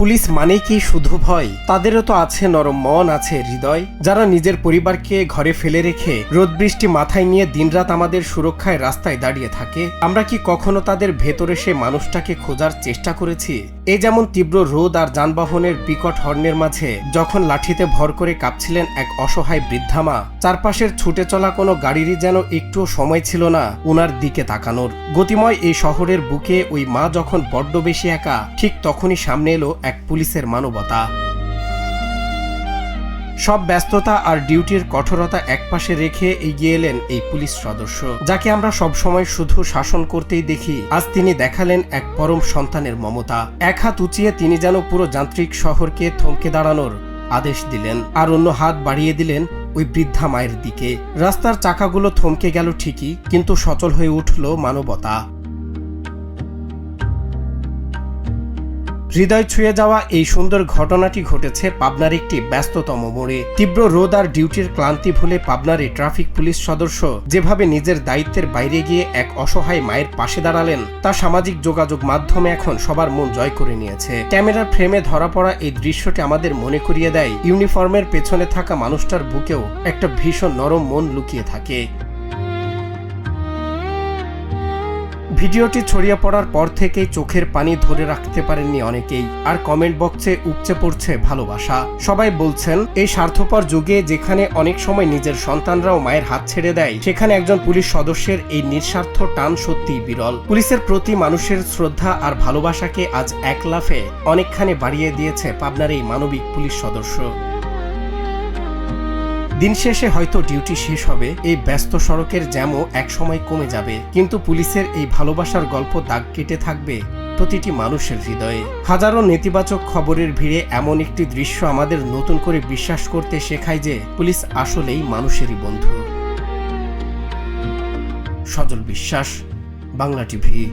Police মানেই কি শুধু ভয়? তাদেরও তো আছে নরম মন, আছে হৃদয়, যারা নিজের পরিবারকে ঘরে ফেলে রেখে রোদ বৃষ্টি মাথায় নিয়ে দিনরাত আমাদের সুরক্ষায় রাস্তায় দাঁড়িয়ে থাকে। আমরা কি কখনো তাদের ভেতরে সে মানুষটাকে খোঁজার চেষ্টা করেছি? এই যেমন তীব্র রোদ আর যানবাহনের বিকট হর্নের মাঝে যখন লাঠিতে ভর করে কাঁপছিলেন এক অসহায় বৃদ্ধা মা, চারপাশের ছুটে চলা কোনো গাড়িরই যেন একটুও সময় ছিল না উনার দিকে তাকানোর। গতিময় এই শহরের বুকে ওই মা যখন বড্ড বেশি একা, ঠিক তখনই সামনে এলো এক পুলিশের মানবতা। সব ব্যস্ততা আর ডিউটির কঠোরতা একপাশে রেখে এগিয়ে এলেন এই পুলিশ সদস্য, যাকে আমরা সবসময় শুধু শাসন করতেই দেখি। আজ তিনি দেখালেন এক পরম সন্তানের মমতা। এক হাত উঁচিয়ে তিনি যেন পুরো যান্ত্রিক শহরকে থমকে দাঁড়ানোর আদেশ দিলেন, আর অন্য হাত বাড়িয়ে দিলেন ওই বৃদ্ধা মায়ের দিকে। রাস্তার চাকাগুলো থমকে গেল ঠিকই, কিন্তু সচল হয়ে উঠল মানবতা। হৃদয় ছুঁয়ে যাওয়া এই সুন্দর ঘটনাটি ঘটেছে পাবনার একটি ব্যস্ততম মোড়ে। তীব্র রোদ আর ডিউটির ক্লান্তি ভুলে পাবনার এই ট্রাফিক পুলিশ সদস্য যেভাবে নিজের দায়িত্বের বাইরে গিয়ে এক অসহায় মায়ের পাশে দাঁড়ালেন, তা সামাজিক যোগাযোগ মাধ্যমে এখন সবার মন জয় করে নিয়েছে। ক্যামেরার ফ্রেমে ধরা পড়া এই দৃশ্যটি আমাদের মনে করিয়ে দেয়, ইউনিফর্মের পেছনে থাকা মানুষটার বুকেও একটা ভীষণ নরম মন লুকিয়ে থাকে। ভিডিওটি ছড়িয়ে পড়ার পর থেকেই চোখের পানি ধরে রাখতে পারেননি অনেকেই, আর কমেন্ট বক্সে উপচে পড়ছে ভালোবাসা। সবাই বলছেন, এই স্বার্থপর যুগে যেখানে অনেক সময় নিজের সন্তানরাও মায়ের হাত ছেড়ে দেয়, সেখানে একজন পুলিশ সদস্যের এই নিঃস্বার্থ টান সত্যিই বিরল। পুলিশের প্রতি মানুষের শ্রদ্ধা আর ভালোবাসাকে আজ এক লাফে অনেকখানি বাড়িয়ে দিয়েছে পাবনার এই মানবিক পুলিশ সদস্য। দিন শেষে হয়তো ডিউটি শেষ হবে, এই ব্যস্ত সড়কের জ্যামও একসময় কমে যাবে, কিন্তু পুলিশের এই ভালোবাসার গল্প দাগ কেটে থাকবে প্রতিটি মানুষের হৃদয়ে। হাজারো নেতিবাচক খবরের ভিড়ে এমন একটি দৃশ্য আমাদের নতুন করে বিশ্বাস করতে শেখায় যে পুলিশ আসলেই মানুষেরই বন্ধু। সজল বিশ্বাস, বাংলা টিভি।